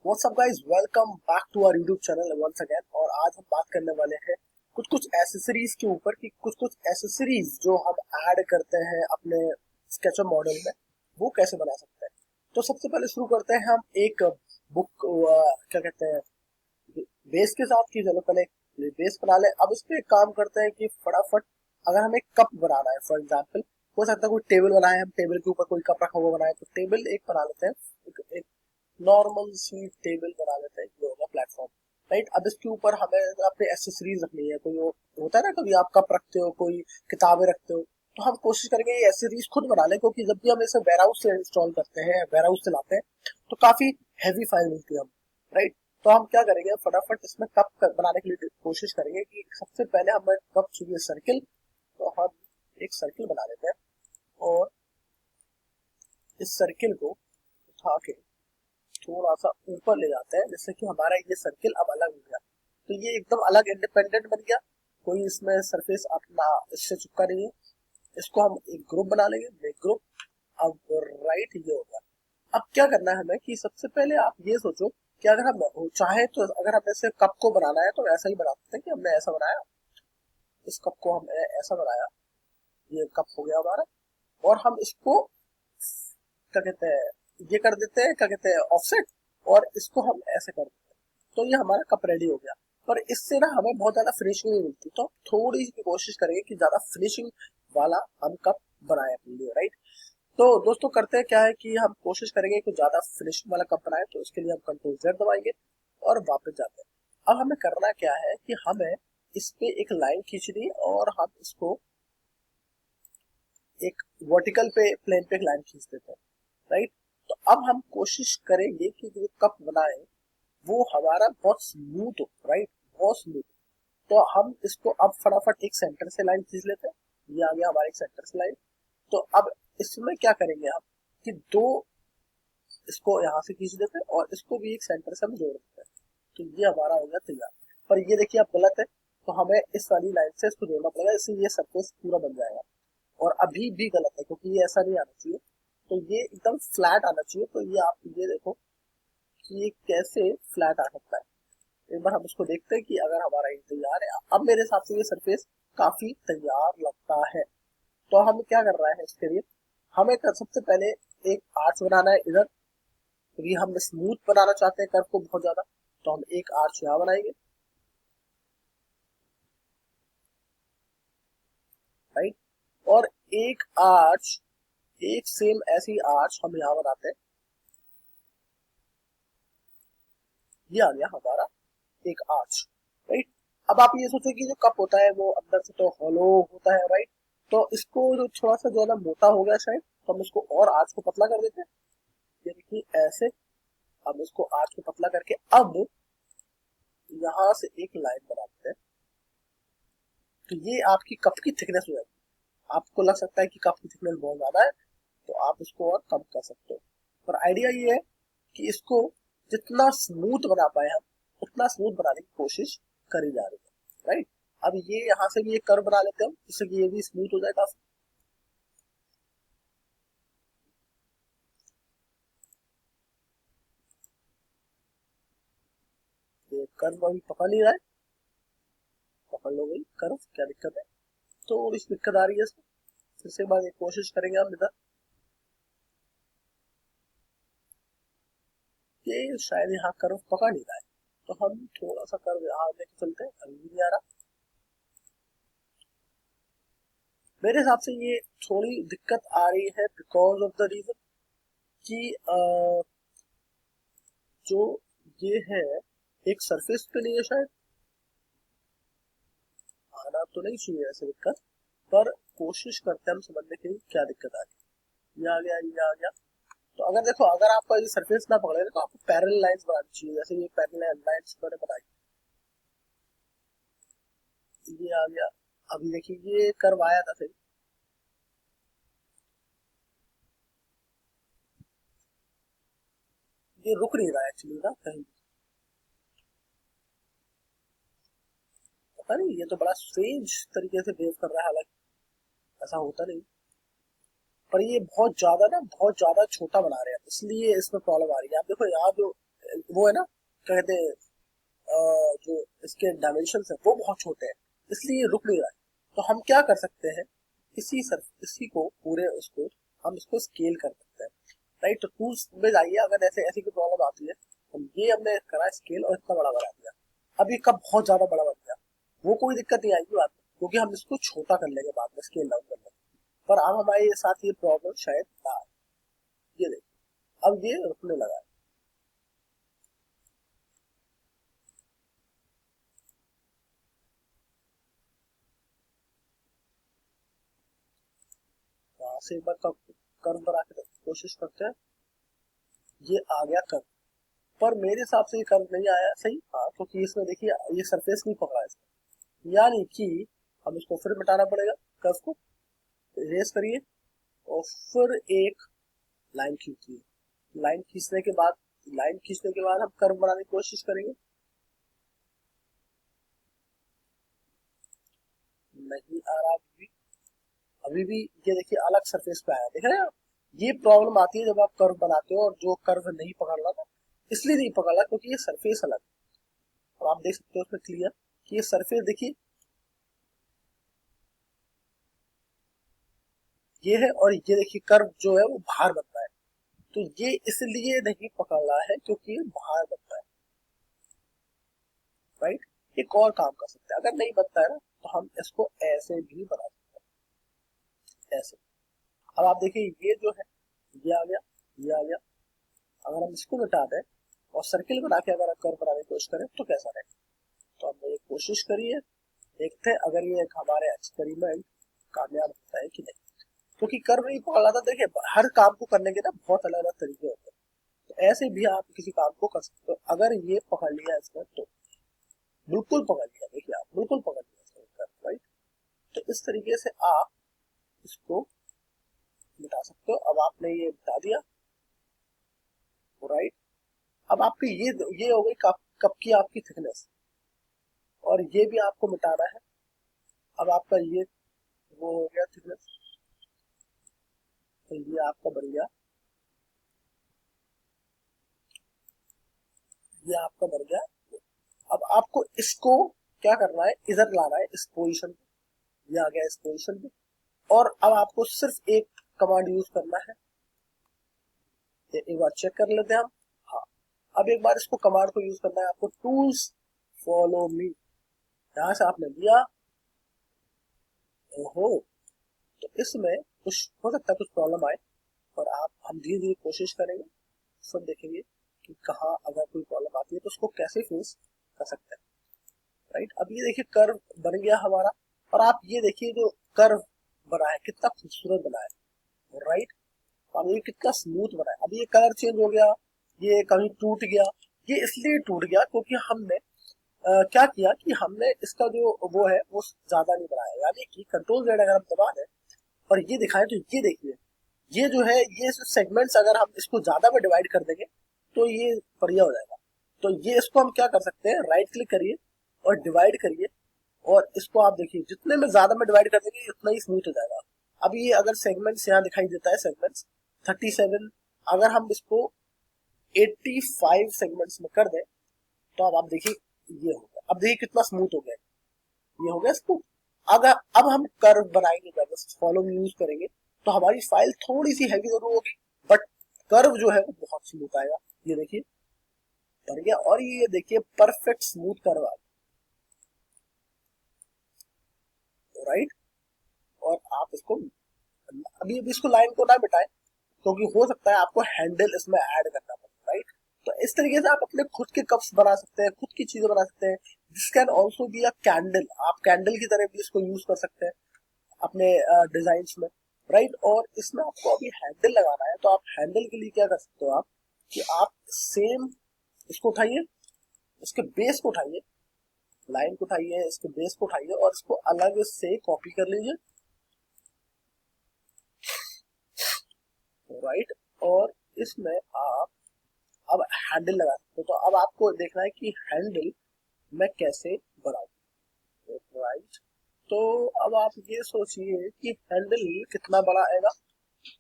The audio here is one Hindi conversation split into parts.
What's up guys, welcome back to our YouTube channel once again. और आज हम बात करने वाले हैं कुछ कुछ एसेसरीज के ऊपर कि कुछ कुछ एसेसरीज जो हम ऐड करते हैं अपने स्केचअप मॉडल में वो कैसे बना सकते हैं। तो सबसे पहले शुरू करते हैं हम एक बुक क्या कहते हैं बेस के साथ कि चलो पहले बेस बना ले। अब इस पे एक काम करते हैं कि फटाफट अगर हमें कप बनाना है, फॉर एग्जांपल हो सकता है कोई टेबल बनाए, हम टेबल के ऊपर कोई कप रखा हुआ बनाए, तो टेबल एक बना लेते हैं। एक नॉर्मल सी टेबल बना लेते हैं, ये होगा प्लेटफॉर्म। राइट, अब इसके ऊपर हमें अपने एसेसरीज रखनी है। कोई होता है ना, कभी आप कप रखते हो, कोई किताबें रखते हो, तो हम कोशिश करेंगे ये एसेसरीज खुद बना लें, क्योंकि जब भी हम इसे वेयरहाउस से इंस्टॉल करते हैं, वेयरहाउस से लाते हैं, तो काफी हैवी फाइल मिलती है हम। राइट, तो हम क्या करेंगे, फटाफट इसमें कप बनाने के लिए कोशिश करेंगे कि सबसे पहले हमें कप चाहिए सर्किल। तो हम एक सर्किल बना लेते हैं और इस सर्किल को उठा के थोड़ा सा ऊपर ले जाते हैं, जिससे कि हमारा ये सर्किल अब अलग हो गया। तो ये एकदम अलग इंडिपेंडेंट बन गया, कोई इसमें सरफेस अपना इससे चिपका नहीं है। इसको हम एक ग्रुप बना लेंगे, एक ग्रुप। अब राइट, ये हो गया। अब क्या करना है हमें कि सबसे पहले आप ये सोचो कि अगर हम चाहे तो अगर हमें ऐसे कप को बनाना है तो ऐसा ही बना सकते हैं कि हमने ऐसा बनाया, इस कप को हमने ऐसा बनाया, ये कप हो गया हमारा। और हम इसको क्या कहते हैं, ये कर देते हैं, क्या कहते हैं, ऑफसेट। और इसको हम ऐसे कर देते हैं, तो ये हमारा कप रेडी हो गया। पर इससे ना हमें बहुत ज्यादा फिनिशिंग नहीं मिलती, तो थोड़ी सी कोशिश करेंगे कि ज्यादा फिनिशिंग वाला हम कप बनाए अपने लिए। राइट, तो दोस्तों करते हैं क्या है कि हम कोशिश करेंगे कि ज्यादा फिनिशिंग वाला कप बनाए, तो इसके लिए हम कंट्रोल जेड दबाएंगे और वापस जाते हैं। अब हमें करना क्या है कि हमें इस पे एक लाइन खींचनी है और हम इसको एक वर्टिकल पे प्लेन पे एक लाइन खींच देते हैं। राइट, तो अब हम कोशिश करेंगे कि जो कप बनाए वो हमारा बहुत स्मूथ हो। राइट, बहुत स्मूथ। तो हम इसको अब फटाफट एक सेंटर से लाइन खींच लेते हैं, ये आ गया हमारा एक सेंटर से लाइन। तो अब इसमें क्या करेंगे हम कि दो इसको यहाँ से खींच देते हैं और इसको भी एक सेंटर से हम जोड़ देते हैं, तो ये हमारा हो गया तैयार। पर ये देखिए अब गलत है, तो हमें इस वाली लाइन से इसको जोड़ना पड़ेगा, इससे ये सरफेस पूरा बन जाएगा। और अभी भी गलत है, क्योंकि ये ऐसा नहीं आना चाहिए, तो ये एकदम फ्लैट आना चाहिए। तो ये आप ये देखो कि ये कैसे फ्लैट आ सकता है। एक बार हम इसको देखते हैं कि अगर हमारा ये तैयार है। अब मेरे हिसाब से ये सरफेस काफी तैयार लगता है। तो हम क्या कर रहे हैं इसके लिए, हमें सबसे पहले एक आर्च बनाना है इधर, क्योंकि हम स्मूथ बनाना चाहते हैं कर्व को बहुत ज्यादा। तो हम एक आर्च यहाँ बनाएंगे। राइट, और एक आर्च, एक सेम ऐसी आर्च हम यहाँ बनाते हैं। ये आ गया हमारा एक आर्च। राइट, अब आप ये सोचो कि जो कप होता है वो अंदर से तो हॉलो होता है। राइट, तो इसको जो थोड़ा सा जो है ना मोटा हो गया शायद, तो हम इसको और आर्च को पतला कर देते हैं। ये देखिए ऐसे। अब इसको आर्च को पतला करके अब यहाँ से एक लाइन बना देते हैं। तो ये आपकी कप की थिकनेस हो जाएगी। आपको लग सकता है कि कप की थिकनेस बहुत ज्यादा है, तो आप इसको और कम कर सकते हो। पर आइडिया ये है कि इसको जितना स्मूथ बना पाए हम उतना स्मूथ बनाने की कोशिश करी जा रही है। राइट, अब ये यहाँ से भी एक कर्व बना लेते हैं जिससे कि ये भी स्मूथ हो जाए काफी। ये कर्व अभी पकड़ नहीं रहा है, पकड़ लो भाई कर्व, क्या दिक्कत है। तो इस दिक्कत आ रही है इसमें, फिर से एक बार एक कोशिश करेंगे हम इधर। ये शायद यहाँ कर्व पकड़ नहीं रहा है, तो हम थोड़ा सा कर्व यहाँ लेके चलते हैं, अभी भी नहीं आ रहा। मेरे हिसाब से ये थोड़ी दिक्कत आ रही है बिकॉज ऑफ द रीजन कि जो ये है एक सरफेस पे नहीं है शायद। आना तो नहीं चाहिए ऐसे दिक्कत, पर कोशिश करते हैं हम समझने के लिए क्या दिक्कत आ रही है। ये आ गया, ये आ गया। तो अगर देखो, अगर आपका ये सरफेस ना पकड़े तो आपको पैरेलल लाइंस बनानी चाहिए, जैसे ये पैरेलल लाइंस मैंने बनाई। ये आ गया। अभी देखिए ये कर्व आया था सही, ये रुक नहीं रहा एक्चुअली ना कहीं। पता नहीं, ये तो बड़ा स्ट्रेंज तरीके से बिहेव कर रहा है, हालांकि ऐसा होता नहीं। पर ये बहुत ज्यादा ना, बहुत ज्यादा छोटा बना रहे हैं, इसलिए इसमें प्रॉब्लम आ रही है। आप देखो यहाँ जो वो है ना, क्या कहते हैं, जो इसके डायमेंशन है वो बहुत छोटे हैं, इसलिए रुक नहीं रहा है। तो हम क्या कर सकते हैं, इसी को पूरे उसको हम इसको स्केल कर सकते हैं, राइट। तो टूल्स में जाइए, अगर ऐसे ऐसी कोई प्रॉब्लम आती है, हम ये हमने करा स्केल और इतना बड़ा बना दिया, अब ये कब बहुत ज्यादा बड़ा बन गया, वो कोई दिक्कत नहीं आएगी बात में, क्योंकि हम इसको छोटा कर लेंगे बाद में स्केल डाउन कर लेंगे। पर अब हमारे साथ ये प्रॉब्लम शायद ना आए। ये देखिए अब ये रुकने लगा है। वहां से एक बार कर्व बना के कोशिश करते हैं, ये आ गया कर्व, पर मेरे हिसाब से ये कर्व नहीं आया सही। हाँ, क्योंकि इसमें देखिए ये सरफेस नहीं पकड़ा इसमें, यानी कि हम इसको फिर मिटाना पड़ेगा, कर्व को इरेज करिए और फिर एक लाइन खींचिए। लाइन खींचने के बाद हम कर्व बनाने की कोशिश करेंगे, नहीं आ रहा अभी भी ये देखिए अलग सरफेस पे आया, देख रहे हैं आप। ये प्रॉब्लम आती है जब आप कर्व बनाते हो और जो कर्व नहीं पकड़ रहा था, इसलिए नहीं पकड़ रहा क्योंकि ये सरफेस अलग है। और आप देख सकते हो उसमें क्लियर कि ये सरफेस देखिए ये है, और ये देखिए कर्व जो है वो बाहर बनता है। तो ये इसलिए नहीं पकड़ रहा है क्योंकि ये बाहर बनता है, राइट। एक और काम कर सकते हैं, अगर नहीं बनता है ना तो हम इसको ऐसे भी बना सकते हैं, ऐसे। अब आप देखिए ये जो है ये आ गया, ये आ गया। अगर हम इसको मिटा दें और सर्किल बना के अगर कर्व बनाने की कोशिश करें तो कैसा रहेगा। तो हमने ये कोशिश करी है, देखते हैं अगर ये एक हमारे एक्सपेरिमेंट कामयाब होता है कि नहीं। क्योंकि कर्व नहीं पकड़ रहा था, देखिए हर काम को करने के ना बहुत अलग अलग तरीके होते हैं, तो ऐसे भी आप किसी काम को कर सकते हो। अगर ये पकड़ लिया इसमें तो बिल्कुल पकड़ लिया, देखिए आप बिल्कुल पकड़ लिया इसमें कर्व, राइट। तो इस तरीके से आप इसको मिटा सकते हो। अब आपने ये मिटा दिया, राइट। अब आपकी ये हो गई कप की आपकी थिकनेस, और ये भी आपको मिटाना है। अब आपका ये वो हो गया थिकनेस, तो ये आपका बन गया, ये आपका बन गया। अब आपको इसको क्या करना है, इधर लाना है इस पोजीशन पे, ये आ गया इस पोजीशन पे। और अब आपको सिर्फ एक कमांड यूज करना है, एक बार चेक कर लेते हैं हम। हाँ, अब एक बार इसको कमांड को यूज करना है आपको, टूल्स फॉलो मी, यहां से आपने लिया। ओहो, तो इसमें कुछ हो सकता है, कुछ प्रॉब्लम आए, और आप हम धीरे धीरे कोशिश करेंगे, सब देखेंगे कि कहाँ अगर कोई प्रॉब्लम आती है तो उसको कैसे फेस कर सकते हैं, राइट। अब ये देखिए कर्व बन गया हमारा, और आप ये देखिए जो कर्व बना है कितना खूबसूरत बना है, राइट। अब ये कितना स्मूथ बना है। अब ये कलर चेंज हो गया, ये कहीं टूट गया, ये इसलिए टूट गया क्योंकि हमने क्या किया कि हमने इसका जो वो है वो ज्यादा नहीं बनाया, यानी कि कंट्रोल Z अगर हम दबा दें और ये दिखाएं तो ये देखिए, ये जो है ये सेगमेंट्स अगर हम इसको ज्यादा में डिवाइड कर देंगे तो ये बढ़िया हो जाएगा। तो ये इसको हम क्या कर सकते हैं, राइट क्लिक करिए और डिवाइड करिए, और इसको आप देखिए जितने में ज्यादा में डिवाइड कर देंगे उतना ही स्मूथ हो जाएगा। अब ये अगर सेगमेंट्स यहाँ दिखाई देता है, सेगमेंट्स 37, अगर हम इसको 85 सेगमेंट्स में कर दें तो अब आप देखिए ये हो गया। अब देखिए कितना स्मूथ हो गया, ये हो गया स्मूथ। अगर अब हम कर्व बनाएंगे, जब फॉलो में यूज करेंगे तो हमारी फाइल थोड़ी सी हैवी जरूर होगी, बट कर्व जो है वो बहुत स्मूथ आएगा। ये देखिए बन गया, और ये देखिए परफेक्ट स्मूथ कर्व आ गया, राइट। और आप इसको अभी इसको लाइन को ना मिटाएं, क्योंकि हो सकता है आपको हैंडल इसमें ऐड करना पड़े, राइट। तो इस तरीके से आप अपने खुद के कप्स बना सकते हैं, खुद की चीजें बना सकते हैं। This can also be a candle, आप कैंडल की तरह भी इसको यूज कर सकते हैं अपने डिजाइन में, राइट। और इसमें आपको अभी हैंडल लगाना है, तो आप हैंडल के लिए क्या कर सकते हो, आप कि आप सेम इसको उठाइए, इसके बेस को उठाइए, लाइन को उठाइए, इसके बेस को उठाइए और इसको अलग से कॉपी कर लीजिए, राइट। और इसमें आप अब हैंडल लगा सकते हो। तो अब आपको देखना है कि हैंडल मैं कैसे बनाऊं, राइट। तो अब आप ये सोचिए कि हैंडल कितना बड़ा आएगा।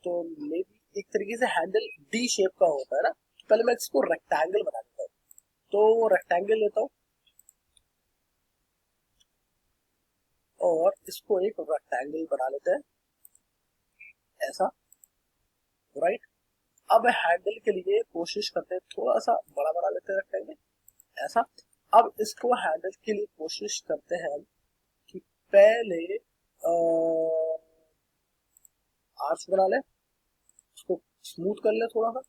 तो मे बी एक तरीके से हैंडल डी शेप का होता है ना, तो पहले मैं इसको रेक्टेंगल बना देता हूँ। तो रेक्टेंगल लेता हूँ और इसको एक रेक्टेंगल बना लेते हैं ऐसा, राइट। अब हैंडल के लिए कोशिश करते हैं थोड़ा सा बड़ा बना लेते हैं रेक्टेंगल ऐसा। अब इसको हैंडल के लिए कोशिश करते हैं हम कि पहले आर्च बना ले, उसको स्मूथ कर ले थोड़ा सा,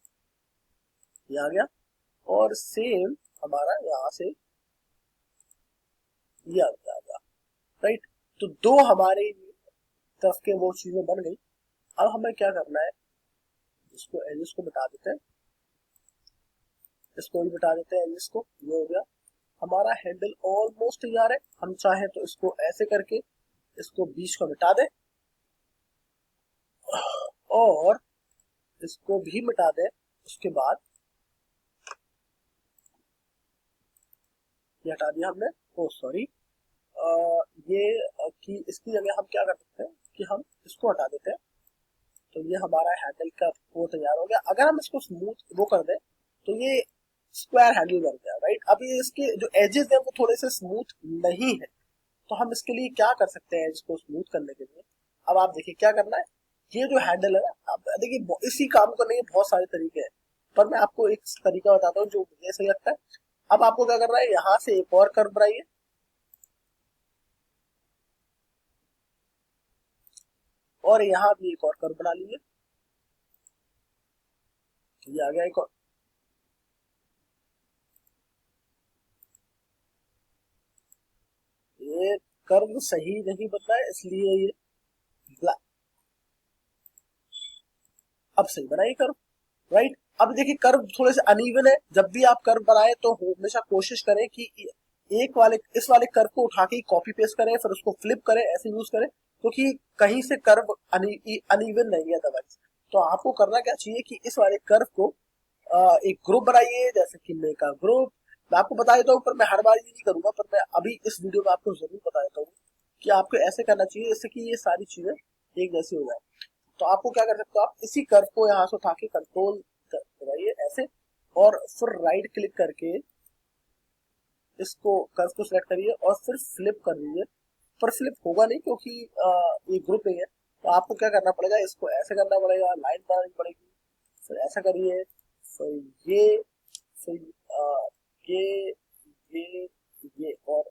ये आ गया। और सेम हमारा यहाँ से ये आ गया, राइट। तो दो हमारे तरफ के वो चीजें बन गई। अब हमें क्या करना है, इसको एजेस को मिटा देते हैं, इसको भी मिटा देते हैं एजेस को, ये हो गया हमारा हैंडल ऑलमोस्ट तैयार है। हम चाहे तो इसको ऐसे करके इसको बीच को मिटा दें और इसको भी मिटा दें। उसके बाद ये हटा दिया हमने, ओ सॉरी, ये कि इसकी जगह हम क्या कर सकते हैं कि हम इसको हटा देते हैं। तो ये हमारा हैंडल का वो तैयार हो गया। अगर हम इसको स्मूथ वो कर दें तो ये स्क्वायर हैंडल बन गया, राइट। अभी इसके जो एजेस हैं वो थोड़े से स्मूथ नहीं है, तो हम इसके लिए क्या कर सकते हैं इसको स्मूथ करने के लिए। अब आप देखिए क्या करना है, ये जो हैंडल है ना, आप देखिए इसी काम करने के बहुत सारे तरीके हैं, पर मैं आपको एक तरीका बताता हूँ जो मुझे सही लगता है। अब आपको क्या करना है, यहाँ से एक और कर्व बनाइए, और यहाँ भी एक और कर्व बना लीजिए, ये आ गया एक और। ये कर्व सही नहीं बन रहा है इसलिए ये अब सही बनाइए कर्व, राइट। अब देखिए कर्व थोड़े से अनइवन है, जब भी आप कर्व बनाए तो हमेशा कोशिश करें कि एक वाले इस वाले कर्व को उठा के कॉपी पेस्ट करें, फिर उसको फ्लिप करें, ऐसे यूज करें, क्योंकि कहीं से कर्व अनइवन नहीं है अदरवाइज। तो आपको करना क्या चाहिए कि इस वाले कर्व को एक ग्रुप बनाइए, जैसे कि मेक अ ग्रुप। मैं आपको बता देता हूँ, पर मैं हर बार ये नहीं करूंगा, पर मैं अभी इस वीडियो में आपको जरूर बता देता हूँ कि आपको ऐसे करना चाहिए जैसे कि ये सारी चीजें एक जैसी हो जाए। तो आपको क्या कर सकते हो, आप इसी कर्व को यहाँ से उठा के कंट्रोल दबाइए ऐसे, और फिर राइट क्लिक करके इसको कर्व को सिलेक्ट करिए और फिर फ्लिप कर दीजिए। पर फ्लिप होगा नहीं क्योंकि ये ग्रुप नहीं है, तो आपको क्या करना पड़ेगा, इसको ऐसे करना पड़ेगा, लाइन बनानी पड़ेगी, फिर ऐसा करिए, फिर फिर ये ये ये और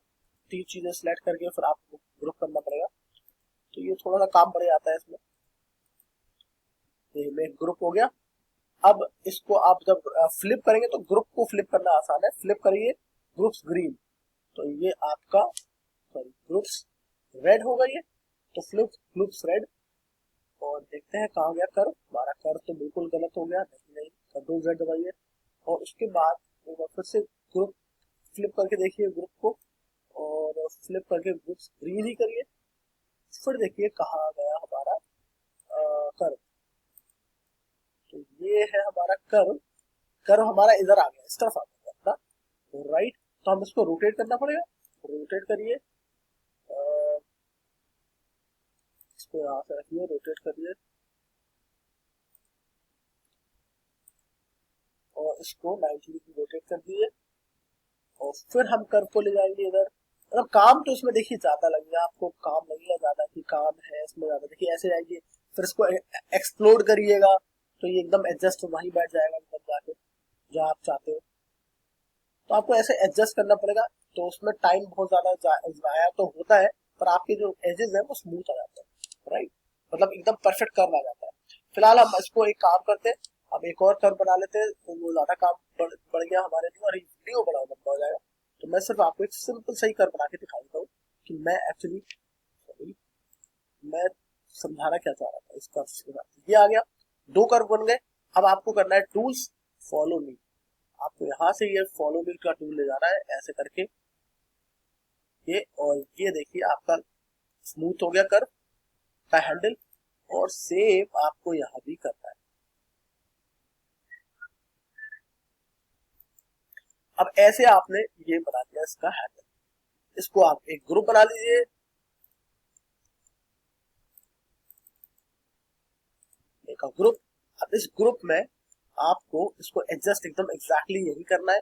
तीन चीजें सिलेक्ट करके फिर आपको ग्रुप करना पड़ेगा। तो ये थोड़ा सा काम बढ़ जाता है इसमें। ये में ग्रुप हो गया। अब इसको आप जब फ्लिप करेंगे तो ग्रुप को फ्लिप करना आसान है, फ्लिप करिए ग्रुप्स ग्रीन, तो ये आपका सॉरी ग्रुप्स रेड होगा ये, तो फ्लिप ग्रुप्स रेड। और देखते हैं कहाँ गया कर्व, हमारा कर्व तो बिल्कुल गलत हो गया, नहीं कंट्रोल जेड दबाइए और उसके बाद एक बार फिर से ग्रुप फ्लिप करके देखिए ग्रुप को, और फ्लिप करके ग्रुप्स ग्रीन ही करिए, फिर देखिए कहाँ गया हमारा कर्व। तो ये है हमारा कर्व, कर्व हमारा इधर आ गया, इस तरफ आ गया अपना, तो राइट। तो हम इसको रोटेट करना पड़ेगा, रोटेट करिए, इसको यहाँ से रखिए, रोटेट करिए और इसको 90 डिग्री रोटेट कर दिए, और फिर हम कर्व को ले जाएंगे इधर। मतलब काम तो इसमें देखिए ज्यादा लगेगा, आपको काम लगेगा ज्यादा कि काम है इसमें ज्यादा, देखिए ऐसे जाएंगे, फिर इसको एक्सप्लोड करिएगा तो ये एकदम एडजस्ट वहीं बैठ जाएगा एकदम जाके जहाँ आप चाहते हो। तो आपको ऐसे एडजस्ट करना पड़ेगा, तो उसमें टाइम बहुत ज्यादा जाया तो होता है, पर आपके जो एजेस है वो स्मूथ आ जाते हैं, राइट। मतलब एकदम परफेक्ट कर्व आ जाता है। फिलहाल हम इसको एक काम करते हैं, हम एक और कर्व बना लेते हैं, तो वो ज्यादा काम बढ़ गया हमारे लिए और वीडियो बड़ा लंबा हो जाएगा। तो मैं सिर्फ आपको एक सिंपल सही कर्व बना के दिखा देता हूँ कि मैं एक्चुअली मैं समझाना क्या चाह रहा था इस कर्व के साथ। ये आ गया, दो कर्व बन गए। अब आपको करना है टूल्स, फॉलो मी। आपको यहाँ से ये फॉलो मी का टूल ले जाना है ऐसे करके ये, और ये देखिए आपका स्मूथ हो गया कर्व का हैंडल। और सेम आपको यहाँ भी करना है। अब ऐसे आपने ये बना दिया इसका हैंडल, इसको आप एक ग्रुप बना लीजिए, एक ग्रुप। अब इस ग्रुप में आपको इसको एडजस्ट एकदम एग्जैक्टली यही करना है,